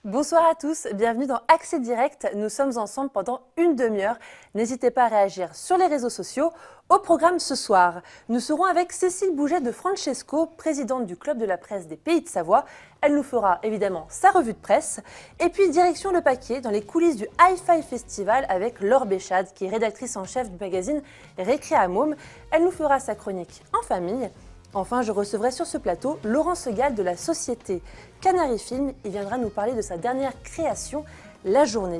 Bonsoir à tous, bienvenue dans Accès Direct. Nous sommes ensemble pendant une demi-heure. N'hésitez pas à réagir sur les réseaux sociaux. Au programme ce soir, nous serons avec Cécile Bouget de Francesco, présidente du Club de la presse des Pays de Savoie. Elle nous fera évidemment sa revue de presse. Et puis direction Le Paquier, dans les coulisses du Hi-Fi Festival avec Laure Béchade, qui est rédactrice en chef du magazine Récré à Môme. Elle nous fera sa chronique en famille. Enfin, je recevrai sur ce plateau Laurent Segal de la société Canary Film. Il viendra nous parler de sa dernière création, La Journée,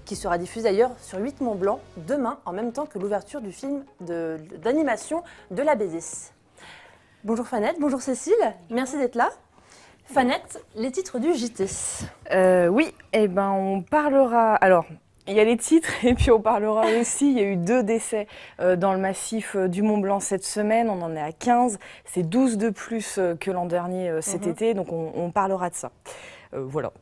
qui sera diffusée d'ailleurs sur 8 Mont Blanc demain, en même temps que l'ouverture du film d'animation de la BD. Bonjour Fanette, bonjour Cécile, merci d'être là. Fanette, les titres du JT. Oui, on parlera... Alors, il y a les titres et puis on parlera aussi, il y a eu 2 décès dans le massif du Mont Blanc cette semaine, on en est à 15, c'est 12 de plus que l'an dernier cet été, donc on parlera de ça. Voilà.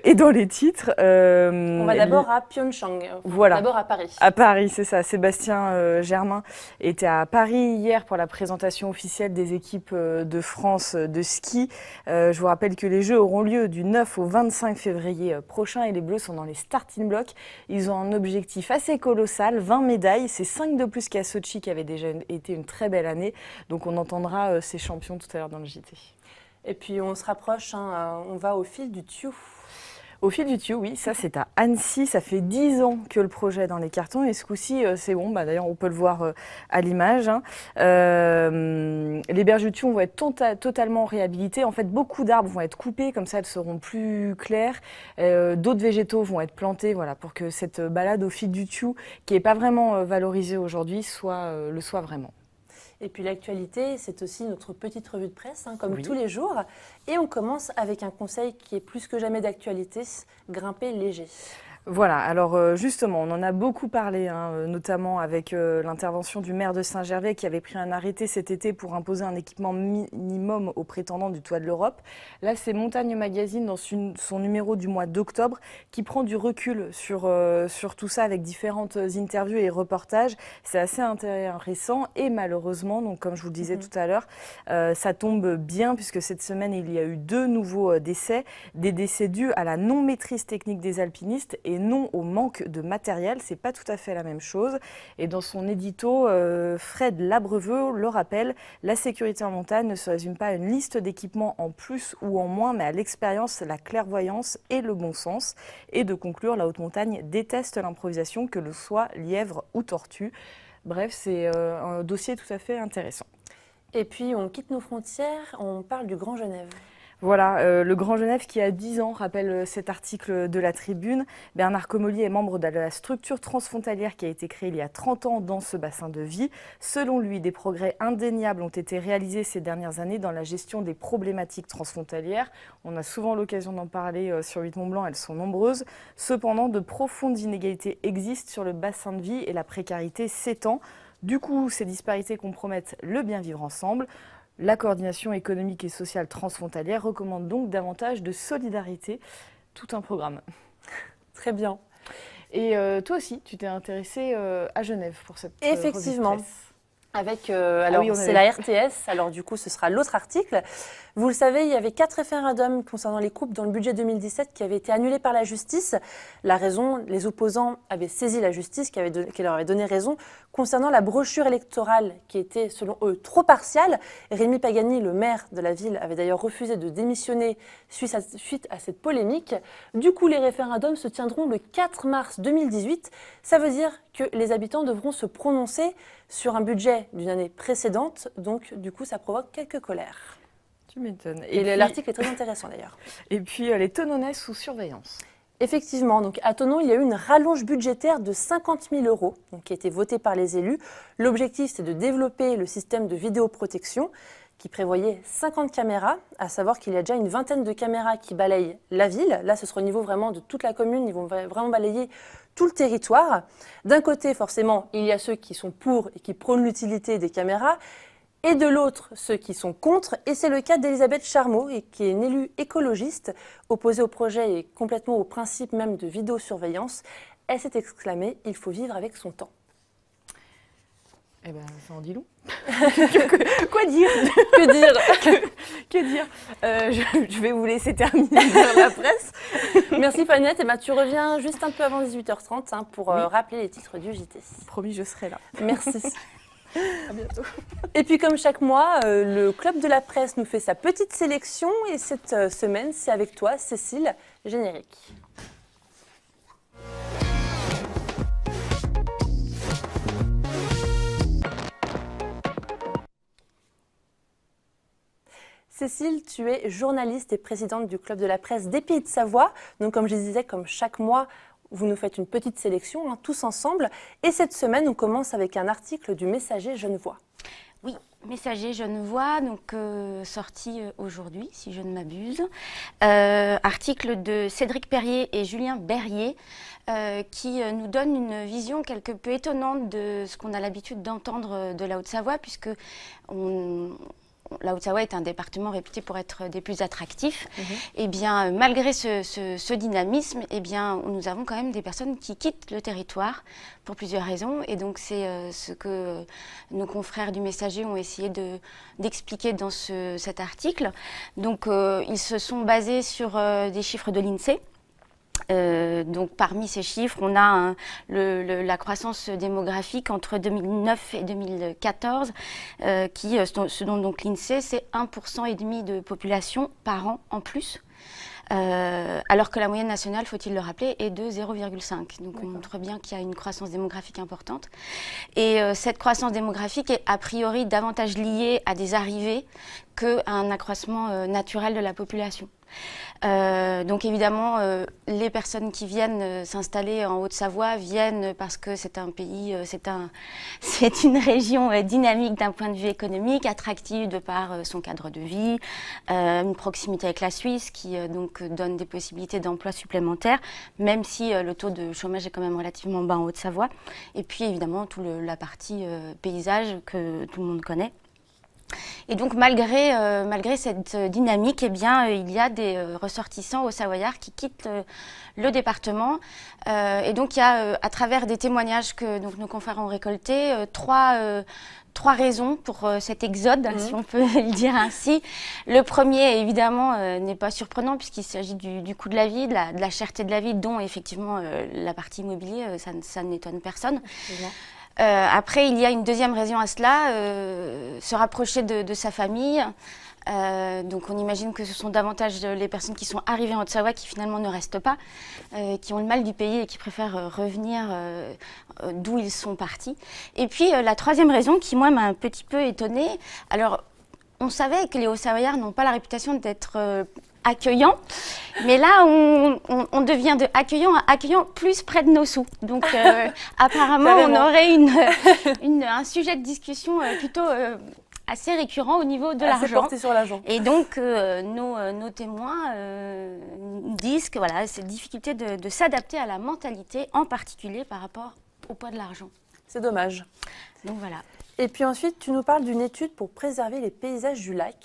Et dans les titres... on va d'abord à Pyeongchang, voilà. D'abord à Paris. À Paris, c'est ça. Sébastien Germain était à Paris hier pour la présentation officielle des équipes de France de ski. Je vous rappelle que les Jeux auront lieu du 9 au 25 février prochain et les Bleus sont dans les starting blocks. Ils ont un objectif assez colossal, 20 médailles. C'est 5 de plus qu'à Sochi qui avait déjà été une très belle année. Donc on entendra ces champions tout à l'heure dans le JT. Et puis on se rapproche, on va au fil du tuyau. Au fil du tuyau, oui, ça c'est à Annecy, ça fait 10 ans que le projet est dans les cartons et ce coup-ci c'est bon, d'ailleurs on peut le voir à l'image. Les berges du tuyau vont être totalement réhabilitées, en fait beaucoup d'arbres vont être coupés, comme ça elles seront plus claires, d'autres végétaux vont être plantés voilà, pour que cette balade au fil du tuyau, qui n'est pas vraiment valorisée aujourd'hui, le soit vraiment. Et puis l'actualité, c'est aussi notre petite revue de presse, comme oui. tous les jours. Et on commence avec un conseil qui est plus que jamais d'actualité, grimper léger. Voilà, alors justement, on en a beaucoup parlé, notamment avec l'intervention du maire de Saint-Gervais qui avait pris un arrêté cet été pour imposer un équipement minimum aux prétendants du Toit de l'Europe. Là, c'est Montagne Magazine, dans son numéro du mois d'octobre, qui prend du recul sur tout ça avec différentes interviews et reportages. C'est assez intéressant et malheureusement, donc, comme je vous le disais tout à l'heure, ça tombe bien puisque cette semaine, il y a eu 2 nouveaux décès, des décès dus à la non-maîtrise technique des alpinistes et non au manque de matériel, c'est pas tout à fait la même chose. Et dans son édito, Fred Labreveux le rappelle, la sécurité en montagne ne se résume pas à une liste d'équipements en plus ou en moins, mais à l'expérience, la clairvoyance et le bon sens. Et de conclure, la haute montagne déteste l'improvisation, que le soit lièvre ou tortue. Bref, c'est un dossier tout à fait intéressant. Et puis on quitte nos frontières, on parle du Grand Genève. Voilà, le Grand Genève qui a 10 ans, rappelle cet article de la Tribune. Bernard Comolli est membre de la structure transfrontalière qui a été créée il y a 30 ans dans ce bassin de vie. Selon lui, des progrès indéniables ont été réalisés ces dernières années dans la gestion des problématiques transfrontalières. On a souvent l'occasion d'en parler sur 8 Mont Blanc, elles sont nombreuses. Cependant, de profondes inégalités existent sur le bassin de vie et la précarité s'étend. Du coup, ces disparités compromettent le bien vivre ensemble. La coordination économique et sociale transfrontalière recommande donc davantage de solidarité, tout un programme. Très bien. Et toi aussi, tu t'es intéressée à Genève pour cette Effectivement. Revue de presse. Avec, c'est la RTS, alors du coup ce sera l'autre article. Vous le savez, il y avait 4 référendums concernant les coupes dans le budget 2017 qui avaient été annulés par la justice. La raison, les opposants avaient saisi la justice qui leur avait donné raison concernant la brochure électorale qui était selon eux trop partiale. Rémi Pagani, le maire de la ville, avait d'ailleurs refusé de démissionner suite à cette polémique. Du coup, les référendums se tiendront le 4 mars 2018. Ça veut dire que les habitants devront se prononcer sur un budget d'une année précédente, donc du coup ça provoque quelques colères. Tu m'étonnes. Et l'article est très intéressant d'ailleurs. Et puis les Tononnais sous surveillance. Effectivement, donc à Thonon, il y a eu une rallonge budgétaire de 50 000 €, donc, qui a été votée par les élus. L'objectif, c'est de développer le système de vidéoprotection qui prévoyait 50 caméras, à savoir qu'il y a déjà une vingtaine de caméras qui balayent la ville. Là, ce sera au niveau vraiment de toute la commune, ils vont vraiment balayer tout le territoire. D'un côté, forcément, il y a ceux qui sont pour et qui prônent l'utilité des caméras, et de l'autre, ceux qui sont contre. Et c'est le cas d'Elisabeth Charmeau, qui est une élue écologiste, opposée au projet et complètement au principe même de vidéosurveillance. Elle s'est exclamée « Il faut vivre avec son temps ». Eh bien, ça en dit long. Quoi dire? Que dire? Que dire je vais vous laisser terminer vers la presse. Merci Fanette. Et tu reviens juste un peu avant 18h30 pour rappeler les titres du JT. Promis, je serai là. Merci. À bientôt. Et puis comme chaque mois, le Club de la Presse nous fait sa petite sélection. Et cette semaine, c'est avec toi, Cécile, générique. Cécile, tu es journaliste et présidente du Club de la Presse des Pays de Savoie. Donc comme je disais, comme chaque mois, vous nous faites une petite sélection, tous ensemble. Et cette semaine, on commence avec un article du Messager Genevois. Oui, Messager Genevois, donc sorti aujourd'hui, si je ne m'abuse. Article de Cédric Perrier et Julien Berrier, qui nous donne une vision quelque peu étonnante de ce qu'on a l'habitude d'entendre de la Haute-Savoie, puisque la Haute-Savoie est un département réputé pour être des plus attractifs. Et bien, malgré ce dynamisme, eh bien, nous avons quand même des personnes qui quittent le territoire pour plusieurs raisons. Et donc, c'est ce que nos confrères du Messager ont essayé d'expliquer dans cet article. Donc, ils se sont basés sur des chiffres de l'INSEE. Donc parmi ces chiffres, on a la croissance démographique entre 2009 et 2014, ce dont donc l'INSEE, c'est 1,5 % de population par an en plus. Alors que la moyenne nationale, faut-il le rappeler, est de 0,5. Donc on montre bien qu'il y a une croissance démographique importante. Et cette croissance démographique est a priori davantage liée à des arrivées qu'à un accroissement naturel de la population. Donc évidemment, les personnes qui viennent s'installer en Haute-Savoie viennent parce que c'est un pays, c'est une région dynamique d'un point de vue économique, attractive de par son cadre de vie, une proximité avec la Suisse qui donc donne des possibilités d'emploi supplémentaires, même si le taux de chômage est quand même relativement bas en Haute-Savoie. Et puis évidemment, toute la partie paysage que tout le monde connaît. Et donc malgré cette dynamique, eh bien, il y a des ressortissants haut-savoyards qui quittent le département. Et donc il y a, à travers des témoignages que donc, nos confrères ont récoltés, trois raisons pour cet exode, si on peut le dire ainsi. Le premier, évidemment, n'est pas surprenant puisqu'il s'agit du coût de la vie, de la cherté de la vie, dont effectivement la partie immobilier, ça n'étonne personne. Après, il y a une deuxième raison à cela, se rapprocher de sa famille. Donc on imagine que ce sont davantage les personnes qui sont arrivées en Haute-Savoie qui finalement ne restent pas, qui ont le mal du pays et qui préfèrent revenir d'où ils sont partis. Et puis la troisième raison qui moi m'a un petit peu étonnée, alors on savait que les Hauts-Savoyards n'ont pas la réputation d'être accueillant, mais là on devient de accueillant à accueillant plus près de nos sous. Donc apparemment on aurait un sujet de discussion plutôt assez récurrent au niveau de l'argent. Porté sur l'argent. Et donc nos témoins disent que voilà, cette difficulté de s'adapter à la mentalité, en particulier par rapport au poids de l'argent. C'est dommage. Donc voilà. Et puis ensuite, tu nous parles d'une étude pour préserver les paysages du lac.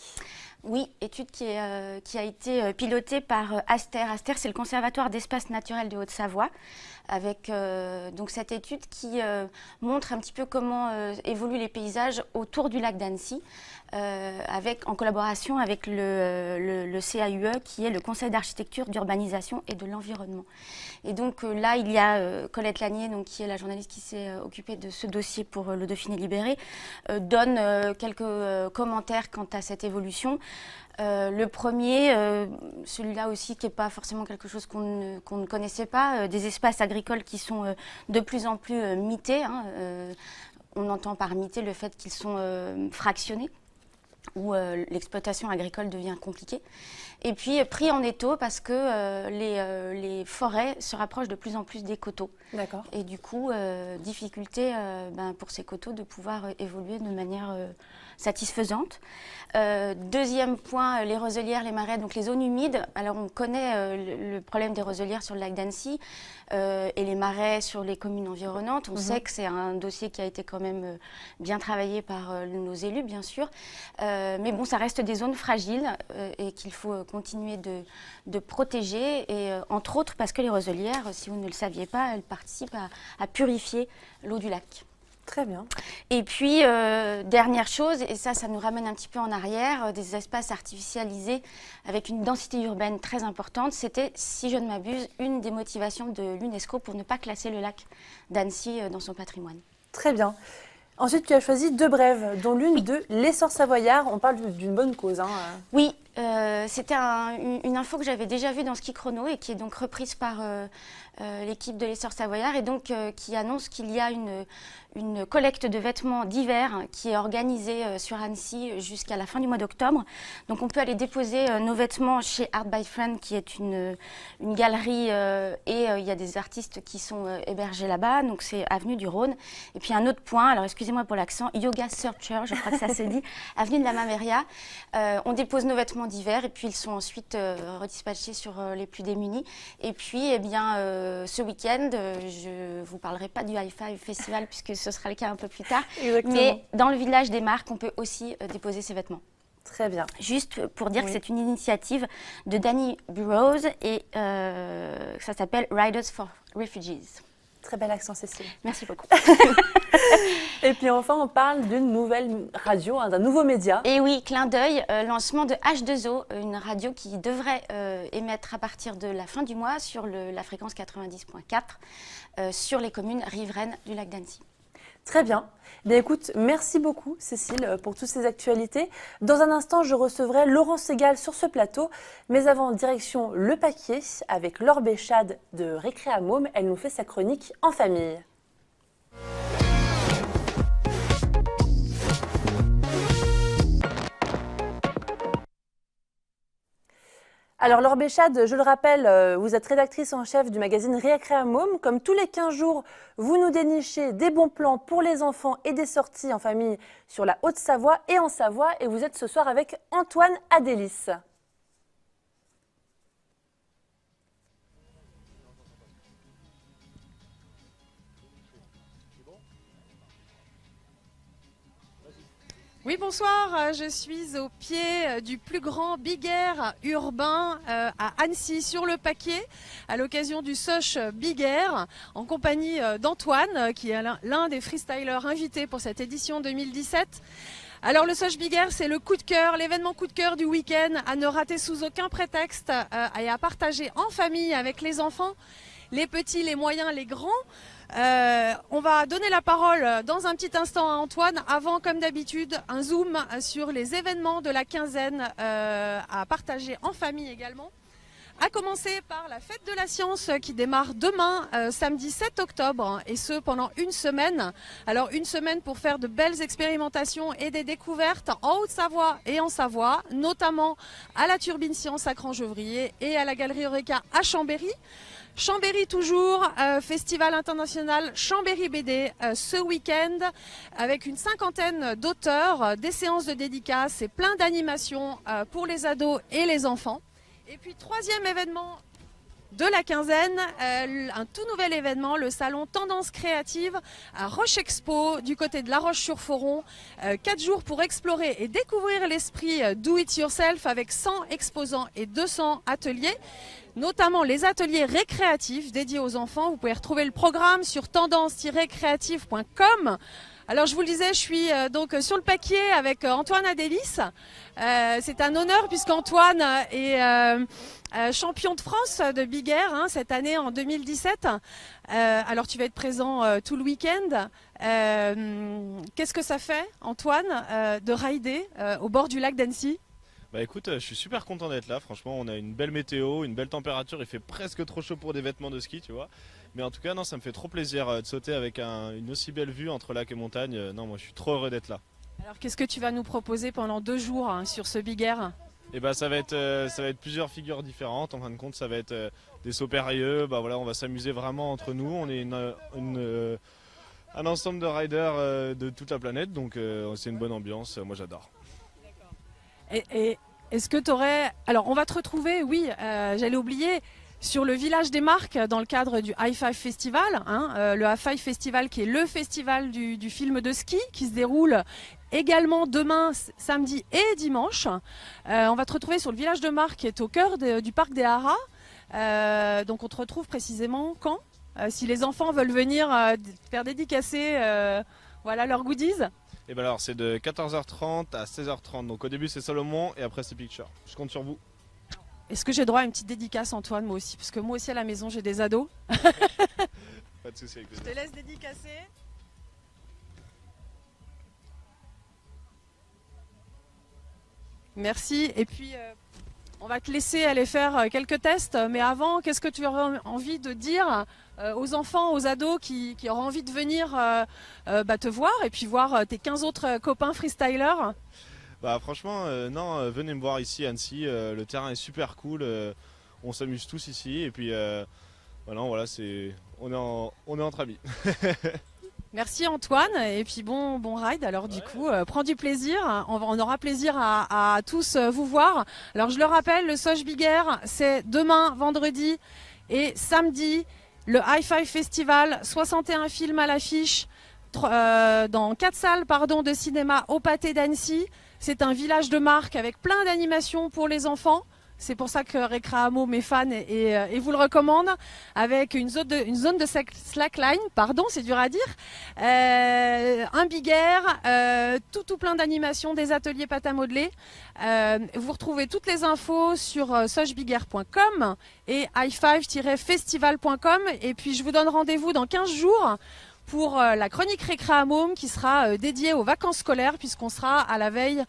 Oui, étude qui a été pilotée par Aster. Aster, c'est le Conservatoire d'espaces naturels de Haute-Savoie, avec donc cette étude qui montre un petit peu comment évoluent les paysages autour du lac d'Annecy, en collaboration avec le CAUE, qui est le Conseil d'architecture, d'urbanisation et de l'environnement. Et donc là, il y a Colette Lanier, donc, qui est la journaliste qui s'est occupée de ce dossier pour le Dauphiné libéré, donne quelques commentaires quant à cette évolution. Le premier, celui-là aussi qui n'est pas forcément quelque chose qu'on ne connaissait pas, des espaces agricoles qui sont de plus en plus mités. On entend par mité le fait qu'ils sont fractionnés, où l'exploitation agricole devient compliquée. Et puis pris en étau parce que les forêts se rapprochent de plus en plus des coteaux. D'accord. Et du coup, difficulté pour ces coteaux de pouvoir évoluer de manière satisfaisante. Deuxième point, les roselières, les marais, donc les zones humides. Alors on connaît le problème des roselières sur le lac d'Annecy et les marais sur les communes environnantes. On sait que c'est un dossier qui a été quand même bien travaillé par nos élus, bien sûr. Mais bon, ça reste des zones fragiles et qu'il faut continuer de protéger. Et entre autres parce que les roselières, si vous ne le saviez pas, elles participent à purifier l'eau du lac. Très bien. Et puis, dernière chose, et ça nous ramène un petit peu en arrière, des espaces artificialisés avec une densité urbaine très importante. C'était, si je ne m'abuse, une des motivations de l'UNESCO pour ne pas classer le lac d'Annecy dans son patrimoine. Très bien. Ensuite, tu as choisi 2 brèves, dont l'une de l'essor savoyard. On parle d'une bonne cause. Hein. Oui, c'était une info que j'avais déjà vue dans Ski Chrono et qui est donc reprise par l'équipe de l'essor savoyard et donc qui annonce qu'il y a une collecte de vêtements d'hiver qui est organisée sur Annecy jusqu'à la fin du mois d'octobre. Donc on peut aller déposer nos vêtements chez Art by Friend qui est une galerie et il y a des artistes qui sont hébergés là-bas. Donc c'est avenue du Rhône. Et puis un autre point, alors excusez-moi pour l'accent, Yoga Searcher, je crois que ça se dit, avenue de la Mameria. On dépose nos vêtements d'hiver et puis ils sont ensuite redispatchés sur les plus démunis. Et puis eh bien, ce week-end, je ne vous parlerai pas du Hi-Fi Festival puisque ce sera le cas un peu plus tard. Exactement. Mais dans le village des Marques, on peut aussi déposer ses vêtements. Très bien. Juste pour dire que c'est une initiative de Danny Burrows et ça s'appelle Riders for Refugees. Très bel accent, Cécile. Merci beaucoup. Et puis enfin, on parle d'une nouvelle radio, hein, d'un nouveau média. Et oui, clin d'œil, lancement de H2O, une radio qui devrait émettre à partir de la fin du mois sur la fréquence 90.4 sur les communes riveraines du lac d'Annecy. Très bien. Bien, écoute, merci beaucoup, Cécile, pour toutes ces actualités. Dans un instant, je recevrai Laurent Segal sur ce plateau. Mais avant, direction Le Paquier avec Laure Béchade de Récréa Môme. Elle nous fait sa chronique en famille. Alors Laure Béchade, je le rappelle, vous êtes rédactrice en chef du magazine Récréa Môme. Comme tous les 15 jours, vous nous dénichez des bons plans pour les enfants et des sorties en famille sur la Haute-Savoie et en Savoie. Et vous êtes ce soir avec Antoine Adélis. Oui, bonsoir. Je suis au pied du plus grand big air urbain à Annecy, sur le Paquier, à l'occasion du Soch Big Air, en compagnie d'Antoine, qui est l'un des freestylers invités pour cette édition 2017. Alors le Soch Big Air, c'est le coup de cœur, l'événement coup de cœur du week-end, à ne rater sous aucun prétexte et à partager en famille avec les enfants, les petits, les moyens, les grands. On va donner la parole dans un petit instant à Antoine. Avant, comme d'habitude, un zoom sur les événements de la quinzaine à partager en famille également. À commencer par la fête de la science qui démarre demain, samedi 7 octobre, et ce pendant une semaine. Alors une semaine pour faire de belles expérimentations et des découvertes en Haute-Savoie et en Savoie, notamment à la Turbine Science à Cran-Gevrier et à la Galerie Eureka à Chambéry. Chambéry toujours, festival international Chambéry BD ce week-end avec une 50aine d'auteurs, des séances de dédicaces et plein d'animations pour les ados et les enfants. Et puis troisième événement de la quinzaine, un tout nouvel événement, le salon Tendance Créative à Roche Expo du côté de La Roche-sur-Foron. 4 jours pour explorer et découvrir l'esprit do it yourself avec 100 exposants et 200 ateliers, notamment les ateliers récréatifs dédiés aux enfants. Vous pouvez retrouver le programme sur tendance-créative.com. Alors je vous le disais, je suis donc sur le Paquier avec Antoine Adélis. C'est un honneur puisqu'Antoine est champion de France de Big Air cette année en 2017. Alors tu vas être présent tout le week-end. Qu'est-ce que ça fait, Antoine, de rider au bord du lac d'Annecy ? Bah écoute, je suis super content d'être là, franchement on a une belle météo, une belle température, il fait presque trop chaud pour des vêtements de ski, tu vois. Mais en tout cas, non, ça me fait trop plaisir de sauter avec une aussi belle vue entre lac et montagne. Non, moi je suis trop heureux d'être là. Alors qu'est-ce que tu vas nous proposer pendant 2 jours sur ce Big Air ? Et bah ça va être plusieurs figures différentes, en fin de compte ça va être des sauts périlleux, bah voilà, on va s'amuser vraiment entre nous, on est un ensemble de riders de toute la planète, donc c'est une bonne ambiance, moi j'adore. Et est-ce que tu aurais... Alors on va te retrouver, oui, j'allais oublier, sur le village des Marques dans le cadre du Hi-Fi Festival. Le Hi-Fi Festival qui est le festival du film de ski qui se déroule également demain, samedi et dimanche. On va te retrouver sur le village de Marques qui est au cœur du parc des Haras. Donc on te retrouve précisément quand ? Si les enfants veulent venir faire dédicacer... Voilà leurs goodies. Et ben alors c'est de 14h30 à 16h30. Donc au début c'est Salomon et après c'est Picture. Je compte sur vous. Est-ce que j'ai droit à une petite dédicace, Antoine, moi aussi? Parce que moi aussi à la maison j'ai des ados. Pas de soucis avec Je te laisse dédicacer. Merci. Et puis, on va te laisser aller faire quelques tests. Mais avant, qu'est-ce que tu aurais envie de dire aux enfants, aux ados qui auraient envie de venir te voir et puis voir tes 15 autres copains freestylers? Bah franchement, non, venez me voir ici à Annecy. Le terrain est super cool. On s'amuse tous ici. Et puis, voilà, on est entre amis. Merci Antoine, et puis bon ride. Alors du coup, prends du plaisir. On aura plaisir à tous vous voir. Alors je le rappelle, le Sosh Big Air, c'est demain, vendredi et samedi. Le High Five Festival, 61 films à l'affiche, dans 4 salles de cinéma au Pâté d'Annecy. C'est un village de marque avec plein d'animations pour les enfants. C'est pour ça que Recreamo m'est fan et vous le recommande, avec une zone de slackline, c'est dur à dire, un big air, tout plein d'animations, des ateliers pâte à modeler. Vous retrouvez toutes les infos sur soshbigair.com et high5-festival.com. Et puis je vous donne rendez-vous dans 15 jours pour la chronique Recreamo qui sera dédiée aux vacances scolaires, puisqu'on sera à la veille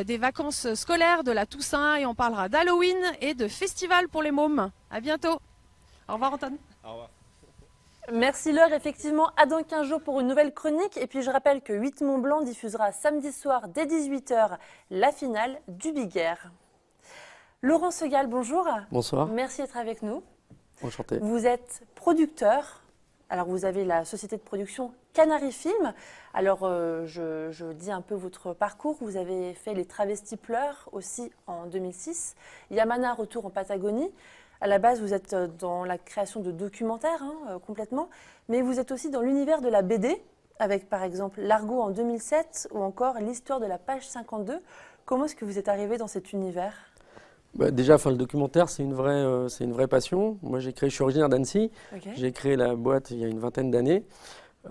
des vacances scolaires de la Toussaint et on parlera d'Halloween et de festival pour les mômes. À bientôt. Au revoir Antoine. Au revoir. Merci Laure, effectivement, à dans 15 jours pour une nouvelle chronique. Et puis je rappelle que 8 Mont Blanc diffusera samedi soir dès 18h la finale du Big Air. Laurent Segal, bonjour. Bonsoir. Merci d'être avec nous. Enchanté. Vous êtes producteur. Alors, vous avez la société de production Canary Film. Alors, je dis un peu votre parcours. Vous avez fait Les Travestis pleurent aussi en 2006. Yamana, Retour en Patagonie. À la base, vous êtes dans la création de documentaires, complètement. Mais vous êtes aussi dans l'univers de la BD, avec par exemple L'Argot en 2007 ou encore L'Histoire de la page 52. Comment est-ce que vous êtes arrivé dans cet univers ? Déjà, le documentaire, c'est une vraie passion. Moi, je suis originaire d'Annecy. Okay. J'ai créé la boîte il y a une vingtaine d'années.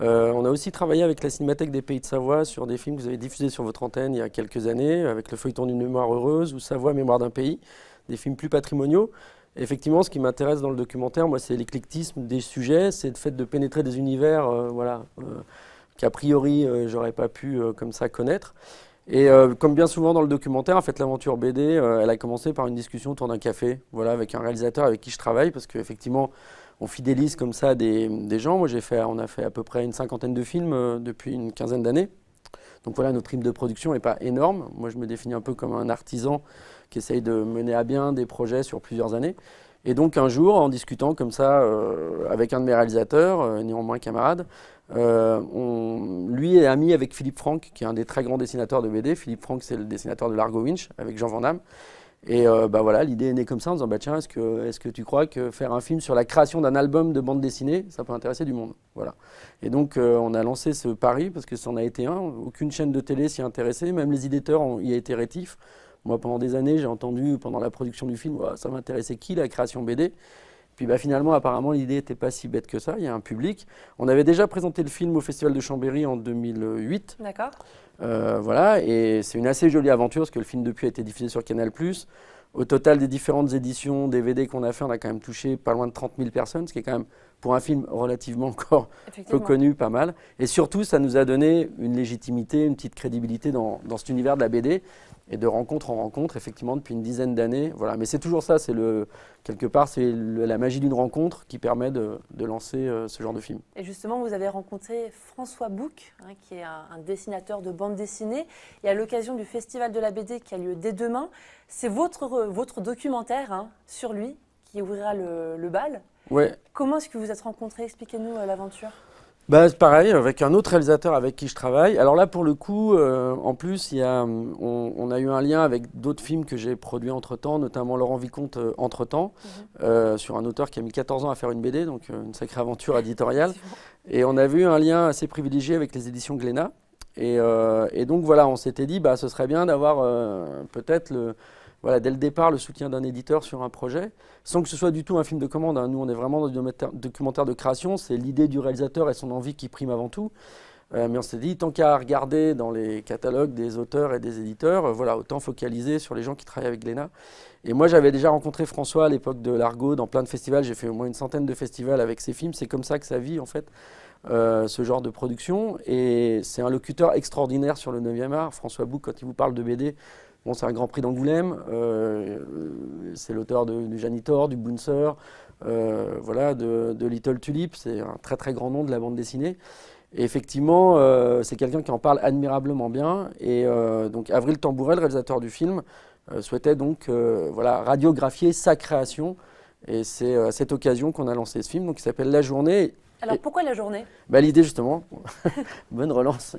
On a aussi travaillé avec la Cinémathèque des Pays de Savoie sur des films que vous avez diffusés sur votre antenne il y a quelques années, avec le feuilleton d'une mémoire heureuse ou Savoie, mémoire d'un pays, des films plus patrimoniaux. Et effectivement, ce qui m'intéresse dans le documentaire, moi, c'est l'éclectisme des sujets, c'est le fait de pénétrer des univers qu'a priori, j'aurais pas pu comme ça connaître. Et comme bien souvent dans le documentaire, en fait, l'aventure BD, elle a commencé par une discussion autour d'un café, avec un réalisateur avec qui je travaille, parce qu'effectivement, on fidélise comme ça des gens. Moi, on a fait à peu près une 50aine de films depuis une quinzaine d'années. Donc voilà, notre rythme de production n'est pas énorme. Moi, je me définis un peu comme un artisan qui essaye de mener à bien des projets sur plusieurs années. Et donc un jour, en discutant comme ça avec un de mes réalisateurs, néanmoins camarade, lui est ami avec Philippe Franck, qui est un des très grands dessinateurs de BD. Philippe Franck, c'est le dessinateur de Largo Winch, avec Jean Van Damme. Et l'idée est née comme ça, en disant tiens, est-ce que tu crois que faire un film sur la création d'un album de bande dessinée, ça peut intéresser du monde, voilà. Et donc on a lancé ce pari, parce que c'en a été un. Aucune chaîne de télé s'y intéressait, même les éditeurs y a été rétifs. Moi, pendant des années, j'ai entendu, pendant la production du film, ça m'intéressait qui, la création BD ? Puis finalement, apparemment, l'idée n'était pas si bête que ça. Il y a un public. On avait déjà présenté le film au Festival de Chambéry en 2008. D'accord. Et c'est une assez jolie aventure, parce que le film depuis a été diffusé sur Canal+. Au total des différentes éditions DVD qu'on a fait, on a quand même touché pas loin de 30 000 personnes, ce qui est quand même, pour un film relativement encore peu connu, pas mal. Et surtout, ça nous a donné une légitimité, une petite crédibilité dans cet univers de la BD. Et de rencontre en rencontre, effectivement, depuis une dizaine d'années. Voilà. Mais c'est toujours ça, quelque part, c'est la magie d'une rencontre qui permet de lancer ce genre de film. Et justement, vous avez rencontré François Bouc, qui est un dessinateur de bande dessinée. Et à l'occasion du Festival de la BD qui a lieu dès demain, c'est votre documentaire sur lui qui ouvrira le bal. Ouais. Comment est-ce que vous êtes rencontrés ? Expliquez-nous l'aventure. C'est pareil, avec un autre réalisateur avec qui je travaille. Alors là, pour le coup, en plus, on a eu un lien avec d'autres films que j'ai produits entre-temps, notamment Laurent Vicomte entre-temps, sur un auteur qui a mis 14 ans à faire une BD, donc une sacrée aventure éditoriale. Et on a vu un lien assez privilégié avec les éditions Glénat. Et donc voilà, on s'était dit, ce serait bien d'avoir peut-être dès le départ, le soutien d'un éditeur sur un projet, sans que ce soit du tout un film de commande. Nous, on est vraiment dans un documentaire de création. C'est l'idée du réalisateur et son envie qui prime avant tout. Mais on s'est dit, tant qu'à regarder dans les catalogues des auteurs et des éditeurs, voilà, autant focaliser sur les gens qui travaillent avec Glénat. Et moi, j'avais déjà rencontré François à l'époque de l'Argo dans plein de festivals. J'ai fait au moins une centaine de festivals avec ses films. C'est comme ça que ça vit, en fait, ce genre de production. Et c'est un locuteur extraordinaire sur le 9e art. François Bouc, quand il vous parle de BD, bon, c'est un Grand Prix d'Angoulême. C'est l'auteur du Janitor, du Bouncer, voilà, de Little Tulip. C'est un très, très grand nom de la bande dessinée. Et effectivement, c'est quelqu'un qui en parle admirablement bien. Et donc, Avril Tambouret, le réalisateur du film, souhaitait donc voilà, radiographier sa création. Et c'est à cette occasion qu'on a lancé ce film, donc, qui s'appelle La Journée. Alors pourquoi La Journée? L'idée, justement, bonne relance,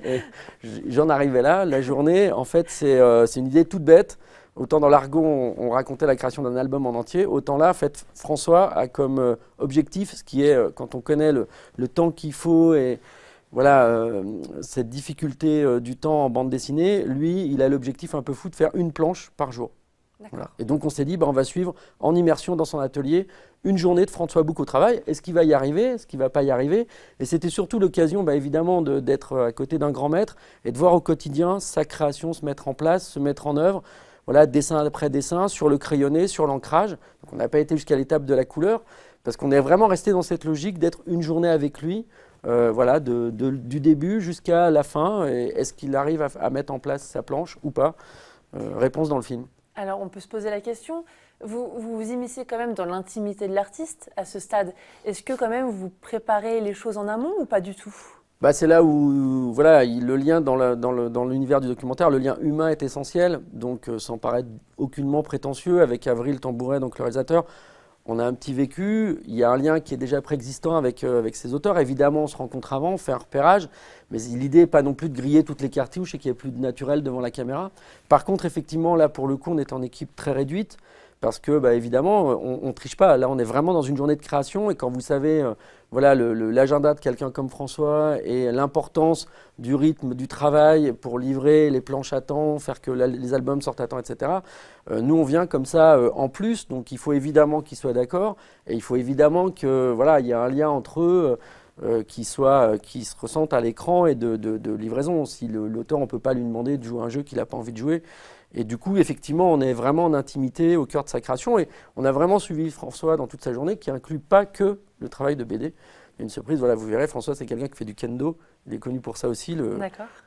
j'en arrivais là. La Journée, en fait, c'est une idée toute bête. Autant dans l'Argo, on racontait la création d'un album en entier, autant là, en fait, François a comme objectif, ce qui est, quand on connaît le temps qu'il faut et voilà, cette difficulté du temps en bande dessinée, lui, il a l'objectif un peu fou de faire une planche par jour. Voilà. Et donc on s'est dit, on va suivre en immersion dans son atelier une journée de François Bouc au travail. Est-ce qu'il va y arriver? Est-ce qu'il ne va pas y arriver? Et c'était surtout l'occasion, évidemment, d'être à côté d'un grand maître et de voir au quotidien sa création se mettre en place, se mettre en œuvre. Voilà, dessin après dessin, sur le crayonné, sur l'ancrage. Donc on n'a pas été jusqu'à l'étape de la couleur, parce qu'on est vraiment resté dans cette logique d'être une journée avec lui, voilà, du début jusqu'à la fin. Est-ce qu'il arrive à mettre en place sa planche ou pas? Réponse dans le film. Alors, on peut se poser la question, vous vous immiscez quand même dans l'intimité de l'artiste à ce stade. Est-ce que quand même vous préparez les choses en amont ou pas du tout? C'est là où voilà, le lien dans l'univers du documentaire, le lien humain est essentiel, donc sans paraître aucunement prétentieux, avec Avril Tambouret, donc le réalisateur, on a un petit vécu, il y a un lien qui est déjà préexistant avec ces auteurs. Évidemment, on se rencontre avant, on fait un repérage, mais l'idée n'est pas non plus de griller toutes les cartouches et qu'il n'y ait plus de naturel devant la caméra. Par contre, effectivement, là, pour le coup, on est en équipe très réduite, parce que, évidemment, on ne triche pas. Là, on est vraiment dans une journée de création, et quand vous savez voilà, l'agenda de quelqu'un comme François et l'importance du rythme, du travail pour livrer les planches à temps, faire que les albums sortent à temps, etc. Nous, on vient comme ça en plus, donc il faut évidemment qu'ils soient d'accord, et il faut évidemment que voilà, il y a un lien entre eux qui se ressentent à l'écran et de livraison. Si l'auteur, on ne peut pas lui demander de jouer un jeu qu'il n'a pas envie de jouer. Et du coup, effectivement, on est vraiment en intimité au cœur de sa création. Et on a vraiment suivi François dans toute sa journée, qui inclut pas que le travail de BD. Il y a une surprise, voilà, vous verrez, François, c'est quelqu'un qui fait du kendo. Il est connu pour ça aussi,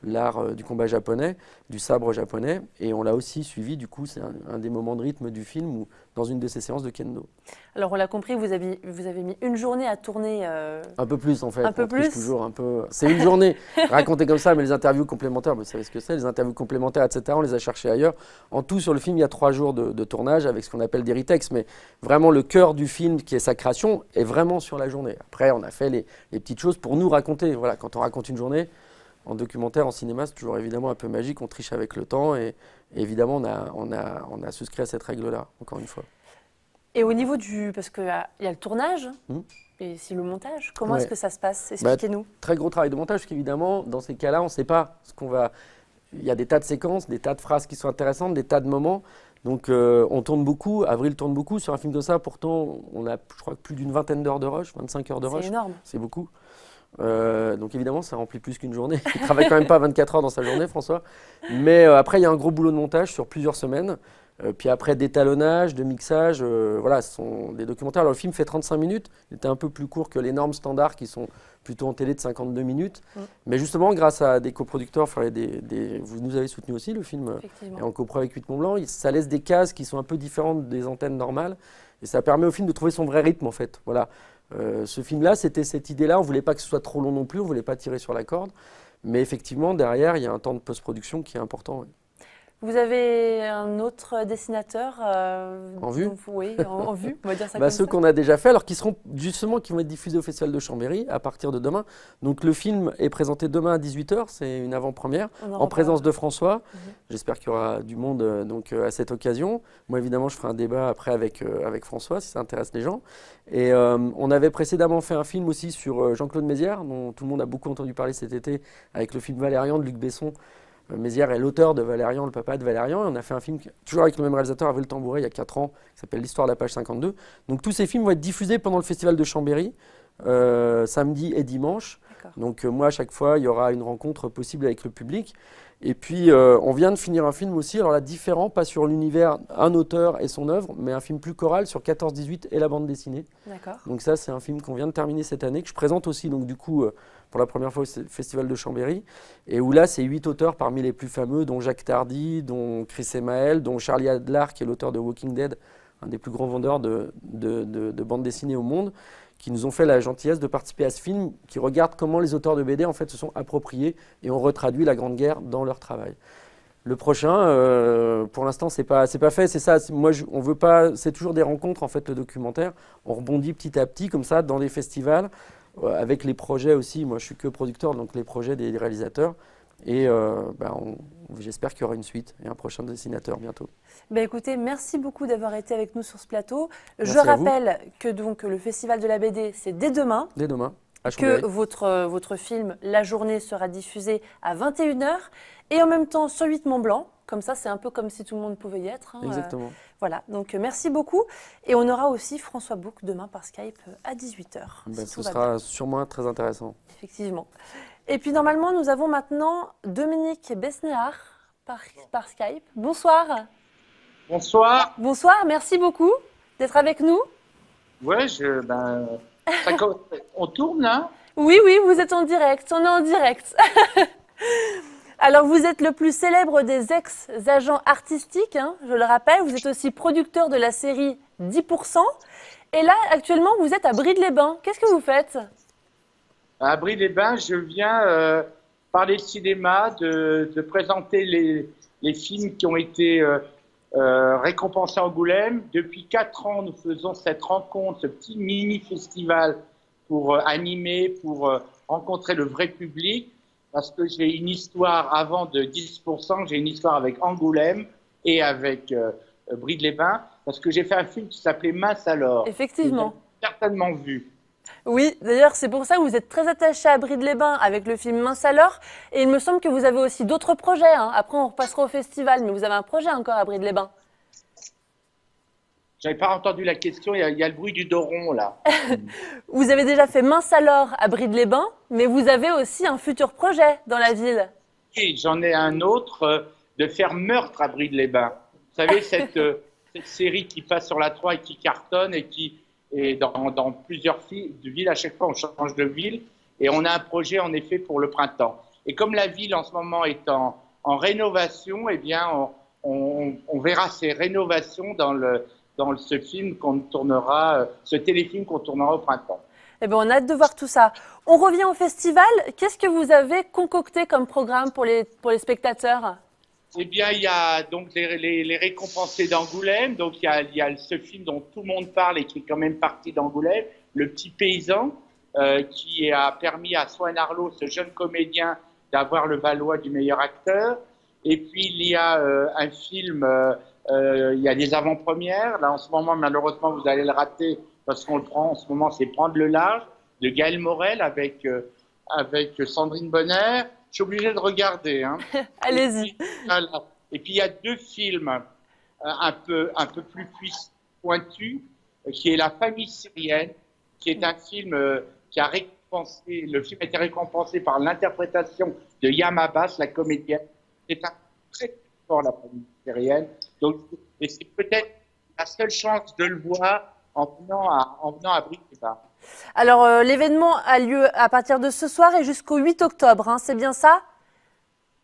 l'art du combat japonais, du sabre japonais. Et on l'a aussi suivi, du coup, c'est un des moments de rythme du film, ou dans une de ses séances de kendo. Alors, on l'a compris, vous avez mis une journée à tourner. Un peu plus, en fait. Un peu plus. Toujours un peu. C'est une journée racontée comme ça, mais les interviews complémentaires, vous savez ce que c'est, les interviews complémentaires, etc., on les a cherchées ailleurs. En tout, sur le film, il y a 3 jours de tournage avec ce qu'on appelle des retakes, mais vraiment le cœur du film, qui est sa création, est vraiment sur la journée. Après, on a fait les petites choses pour nous raconter. Voilà, quand on raconte une journée, en documentaire, en cinéma, c'est toujours évidemment un peu magique, on triche avec le temps, et évidemment, on a souscrit à cette règle-là, encore une fois. Et au niveau parce qu'il y a le tournage, et aussi le montage, comment est-ce que ça se passe? Expliquez-nous. Très gros travail de montage, parce qu'évidemment, dans ces cas-là, on ne sait pas ce qu'on va... Il y a des tas de séquences, des tas de phrases qui sont intéressantes, des tas de moments. Donc on tourne beaucoup, Avril tourne beaucoup. Sur un film comme ça, pourtant, on a, je crois, plus d'une vingtaine d'heures de rush, 25 heures de rush. C'est énorme. C'est beaucoup. Donc évidemment, ça remplit plus qu'une journée. Il ne travaille quand même pas 24 heures dans sa journée, François. Mais après, il y a un gros boulot de montage sur plusieurs semaines. Puis après, d'étalonnage, de mixage. Voilà, ce sont des documentaires. Alors le film fait 35 minutes. Il était un peu plus court que les normes standards qui sont plutôt en télé de 52 minutes. Mais justement, grâce à des coproducteurs, vous nous avez soutenu aussi le film, et en copro avec 8 Mont Blanc, ça laisse des cases qui sont un peu différentes des antennes normales. Et ça permet au film de trouver son vrai rythme, en fait. Voilà. Ce film-là, c'était cette idée-là. On ne voulait pas que ce soit trop long non plus, on ne voulait pas tirer sur la corde. Mais effectivement, derrière, il y a un temps de post-production qui est important. Oui. Vous avez un autre dessinateur en vue? Oui, en vue, on va dire ça comme ceux ça. qu'on a déjà fait, alors qui vont être diffusés au Festival de Chambéry à partir de demain. Donc le film est présenté demain à 18h, c'est une avant-première, en présence de François. J'espère qu'il y aura du monde à cette occasion. Moi, évidemment, je ferai un débat après avec François, si ça intéresse les gens. Et on avait précédemment fait un film aussi sur Jean-Claude Mézières, dont tout le monde a beaucoup entendu parler cet été, avec le film Valérian de Luc Besson. Mézières est l'auteur de Valérian, le papa de Valérian, et on a fait un film toujours avec le même réalisateur, Avril Tambouret, il y a 4 ans, qui s'appelle L'Histoire de la page 52. Donc tous ces films vont être diffusés pendant le Festival de Chambéry, samedi et dimanche. Donc moi, à chaque fois, il y aura une rencontre possible avec le public. Et puis, on vient de finir un film aussi, alors là, différent, pas sur l'univers, un auteur et son œuvre, mais un film plus choral sur 14-18 et la bande dessinée. D'accord. Donc ça, c'est un film qu'on vient de terminer cette année, que je présente aussi, donc du coup, pour la première fois au Festival de Chambéry, et où là, c'est 8 auteurs parmi les plus fameux, dont Jacques Tardy, dont Chris Emael, dont Charlie Adler, qui est l'auteur de Walking Dead, un des plus grands vendeurs de bandes dessinées au monde, qui nous ont fait la gentillesse de participer à ce film, qui regarde comment les auteurs de BD en fait se sont appropriés et ont retraduit la Grande Guerre dans leur travail. Le prochain, pour l'instant, c'est pas fait. C'est ça. Moi, on veut pas. C'est toujours des rencontres en fait, le documentaire. On rebondit petit à petit comme ça dans les festivals, avec les projets aussi. Moi, je suis que producteur, donc les projets des réalisateurs. Et j'espère qu'il y aura une suite et un prochain dessinateur bientôt. Écoutez, merci beaucoup d'avoir été avec nous sur ce plateau. Merci Je à vous. rappelle que donc, le Festival de la BD, c'est dès demain. Dès demain, à Chambéry. Que votre film La Journée sera diffusé à 21 h et en même temps sur 8 Mont Blanc. Comme ça, c'est un peu comme si tout le monde pouvait y être. Exactement. Voilà, donc merci beaucoup. Et on aura aussi François Bouc demain par Skype à 18 h. Ce sera sûrement très intéressant. Effectivement. Et puis normalement, nous avons maintenant Dominique Besnéard par Skype. Bonsoir. Bonsoir. Bonsoir, merci beaucoup d'être avec nous. Ouais, on tourne là. Oui, vous êtes en direct, on est en direct. Alors, vous êtes le plus célèbre des ex-agents artistiques, hein, je le rappelle. Vous êtes aussi producteur de la série 10%. Et là, actuellement, vous êtes à Brides-les-Bains. Qu'est-ce que vous faites ? À Brides-les-Bains, je viens parler de cinéma, de présenter les films qui ont été récompensés à Angoulême. Depuis 4 ans, nous faisons cette rencontre, ce petit mini-festival pour animer, pour rencontrer le vrai public. Parce que j'ai une histoire, avant de 10%, j'ai une histoire avec Angoulême et avec Brides-les-Bains, parce que j'ai fait un film qui s'appelait Mince alors. Effectivement. Vous avez certainement vu. Oui, d'ailleurs, c'est pour ça que vous êtes très attaché à Brides-les-Bains avec le film Mince alors. Et il me semble que vous avez aussi d'autres projets. Hein. Après, on repassera au festival, mais vous avez un projet encore à Brides-les-Bains. J'avais pas entendu la question, il y a le bruit du doron là. Vous avez déjà fait Mince alors à Brides-les-Bains, mais vous avez aussi un futur projet dans la ville. Et j'en ai un autre, de faire Meurtre à Brides-les-Bains. Vous savez, cette série qui passe sur la 3 et qui cartonne et qui est dans plusieurs villes, à chaque fois on change de ville. Et on a un projet en effet pour le printemps. Et comme la ville en ce moment est en rénovation, eh bien on verra ces rénovations dans ce film qu'on tournera, ce téléfilm qu'on tournera au printemps. Eh bien, on a hâte de voir tout ça. On revient au festival. Qu'est-ce que vous avez concocté comme programme pour les spectateurs ? Eh bien, il y a donc les récompensés d'Angoulême. Donc, il y a ce film dont tout le monde parle et qui est quand même parti d'Angoulême, Le Petit Paysan, qui a permis à Swan Arlo, ce jeune comédien, d'avoir le Valois du meilleur acteur. Et puis, il y a un film... il y a des avant-premières. Là, en ce moment, malheureusement, vous allez le rater parce qu'on le prend en ce moment, c'est Prendre le large de Gaël Morel avec Sandrine Bonner. Je suis obligé de regarder. Hein. Allez-y. Et puis, il y a 2 films un peu plus pointus, qui est La famille syrienne, qui est un film qui a récompensé. Le film a été récompensé par l'interprétation de Yam Abbas, la comédienne. C'est un très fort, La famille syrienne. Donc, et c'est peut-être la seule chance de le voir en venant à Brides-les-Bains. Alors, l'événement a lieu à partir de ce soir et jusqu'au 8 octobre, hein, c'est bien ça ?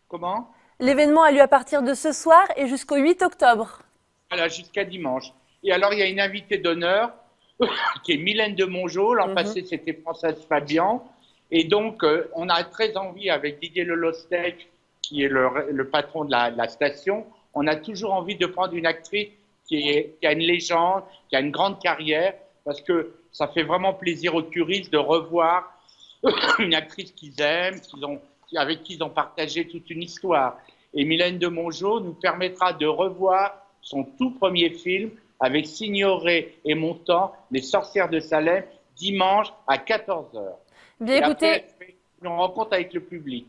Comment ? L'événement a lieu à partir de ce soir et jusqu'au 8 octobre. Voilà, jusqu'à dimanche. Et alors, il y a une invitée d'honneur qui est Mylène de Mongeau. L'an passé, c'était Françoise Fabian. Et donc, on a très envie, avec Didier Lelostec, qui est le patron de la station, on a toujours envie de prendre une actrice qui a une légende, qui a une grande carrière, parce que ça fait vraiment plaisir aux curistes de revoir une actrice qu'ils aiment, avec qui ils ont partagé toute une histoire. Et Mylène de Mongeau nous permettra de revoir son tout premier film avec Signoret et Montand, Les Sorcières de Salem, dimanche à 14 h. Bien, écoutez, une rencontre avec le public.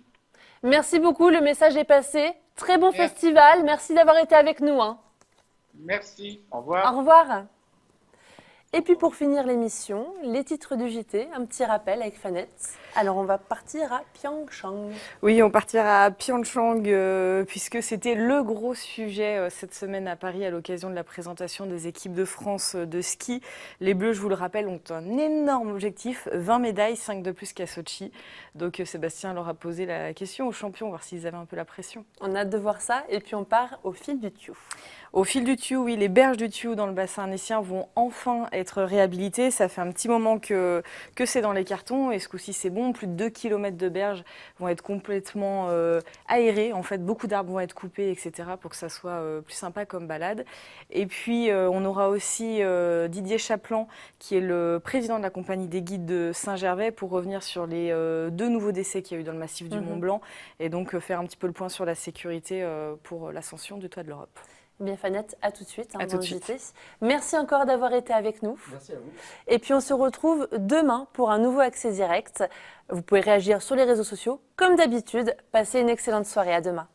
Merci beaucoup, le message est passé. Très bon festival, merci d'avoir été avec nous. Hein. Merci, au revoir. Au revoir. Et puis pour finir l'émission, les titres du JT, un petit rappel avec Fanette. Alors on va partir à Pyeongchang. Oui, on partira à Pyeongchang puisque c'était le gros sujet cette semaine à Paris à l'occasion de la présentation des équipes de France de ski. Les Bleus, je vous le rappelle, ont un énorme objectif, 20 médailles, 5 de plus qu'à Sochi. Donc Sébastien leur a posé la question aux champions, voir s'ils avaient un peu la pression. On a hâte de voir ça et puis on part au fil du tuyau. Au fil du tuyau, oui, les berges du tuyau dans le bassin annécien vont enfin être réhabilitées. Ça fait un petit moment que c'est dans les cartons et ce coup-ci c'est bon. Plus de 2 km de berges vont être complètement aérées. En fait, beaucoup d'arbres vont être coupés, etc. pour que ça soit plus sympa comme balade. Et puis, on aura aussi Didier Chaplan, qui est le président de la compagnie des guides de Saint-Gervais, pour revenir sur les 2 nouveaux décès qu'il y a eu dans le massif du Mont-Blanc et donc faire un petit peu le point sur la sécurité pour l'ascension du toit de l'Europe. Bien Fanette, à tout de suite. À tout de suite. JT. Merci encore d'avoir été avec nous. Merci à vous. Et puis on se retrouve demain pour un nouveau accès direct. Vous pouvez réagir sur les réseaux sociaux comme d'habitude. Passez une excellente soirée, à demain.